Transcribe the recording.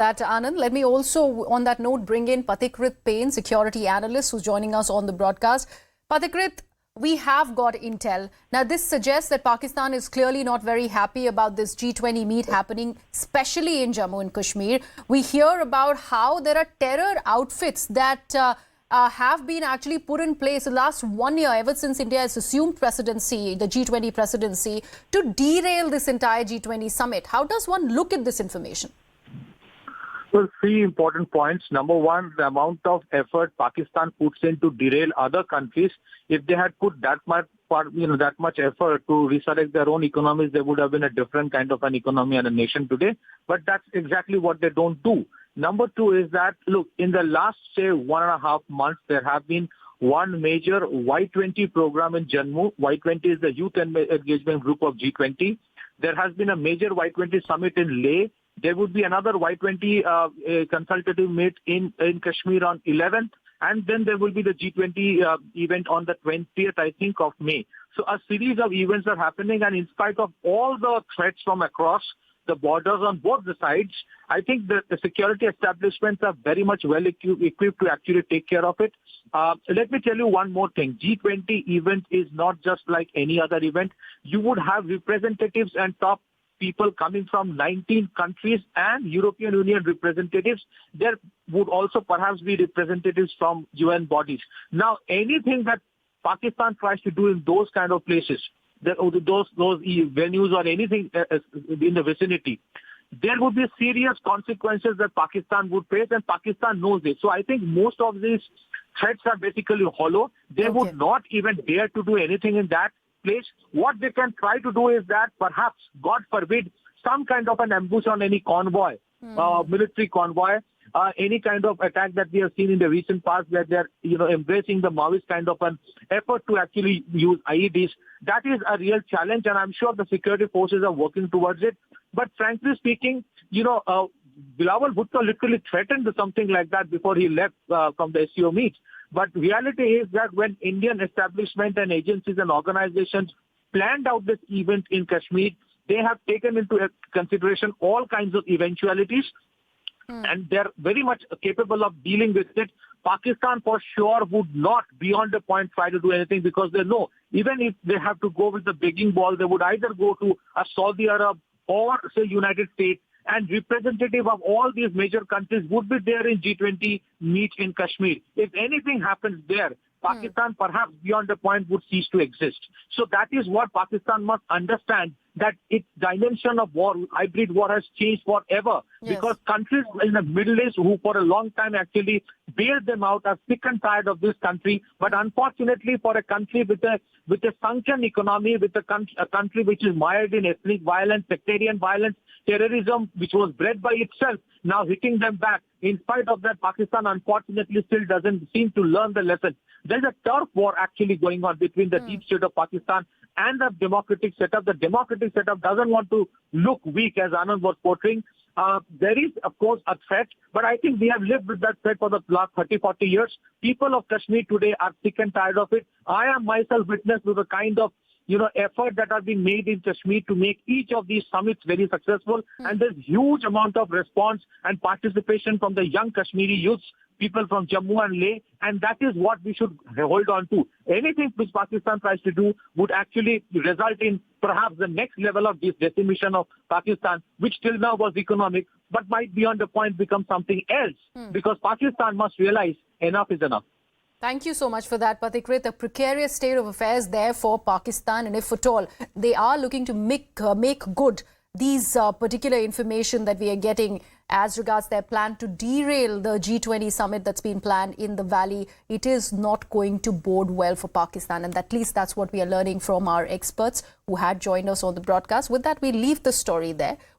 That, Anand. Let me also, on that note, bring in Pathikrit Payne, security analyst, who's joining us on the broadcast. Pathikrit, we have got intel. Now, this suggests that Pakistan is clearly not very happy about this G20 meet happening, especially in Jammu and Kashmir. We hear about how there are terror outfits that have been actually put in place the last 1 year, ever since India has assumed presidency, the G20 presidency, to derail this entire G20 summit. How does one look at this information? Well, three important points. Number one, the amount of effort Pakistan puts in to derail other countries. If they had put that much effort to resurrect their own economies, they would have been a different kind of an economy and a nation today. But that's exactly what they don't do. Number two is that, look, in the last, say, 1.5 months, there have been one major Y20 program in Jammu. Y20 is the youth engagement group of G20. There has been a major Y20 summit in Leh. There would be another Y20 consultative meet in Kashmir on 11th. And then there will be the G20 event on the 20th, I think, of May. So a series of events are happening. And in spite of all the threats from across the borders on both the sides, I think the security establishments are very much well equipped to actually take care of it. Let me tell you one more thing. G20 event is not just like any other event. You would have representatives and top people coming from 19 countries and European Union representatives. There would also perhaps be representatives from UN bodies. Now, anything that Pakistan tries to do in those kind of places, those venues or anything in the vicinity, there would be serious consequences that Pakistan would face, and Pakistan knows this. So I think most of these threats are basically hollow. They would not even dare to do anything in that place. What they can try to do is that perhaps, God forbid, some kind of an ambush on any convoy, military convoy, any kind of attack that we have seen in the recent past, where they're embracing the Maoist kind of an effort to actually use IEDs. That is a real challenge, and I'm sure the security forces are working towards it. But frankly speaking, Bilawal Bhutto literally threatened something like that before he left from the SCO meet. But reality is that when Indian establishment and agencies and organizations planned out this event in Kashmir, they have taken into consideration all kinds of eventualities, and they're very much capable of dealing with it. Pakistan for sure would not, beyond the point, try to do anything, because they know even if they have to go with the begging ball, they would either go to a Saudi Arab or, say, United States, and representative of all these major countries would be there in G20 meet in Kashmir. If anything happens there, Pakistan perhaps beyond the point would cease to exist. So that is what Pakistan must understand, that its dimension of war, hybrid war, has changed forever. Yes. Because countries in the Middle East who for a long time actually bailed them out are sick and tired of this country. But unfortunately, for a country with a sunken economy, with a country which is mired in ethnic violence, sectarian violence, terrorism, which was bred by itself, now hitting them back. In spite of that, Pakistan unfortunately still doesn't seem to learn the lesson. There's a turf war actually going on between the deep state of Pakistan and the democratic setup. The democratic setup doesn't want to look weak, as Anand was portraying. There is, of course, a threat, but I think we have lived with that threat for the last 30, 40 years. People of Kashmir today are sick and tired of it. I am myself witness to the kind of effort that are being made in Kashmir to make each of these summits very successful. And there's huge amount of response and participation from the young Kashmiri youths, people from Jammu and Leh, and that is what we should hold on to. Anything which Pakistan tries to do would actually result in perhaps the next level of this decimation of Pakistan, which till now was economic, but might beyond the point become something else, because Pakistan must realize enough is enough. Thank you so much for that, Pathikrit. A precarious state of affairs there for Pakistan, and if at all they are looking to make good these particular information that we are getting as regards their plan to derail the G20 summit that's been planned in the valley, it is not going to bode well for Pakistan. And at least that's what we are learning from our experts who had joined us on the broadcast. With that, we leave the story there.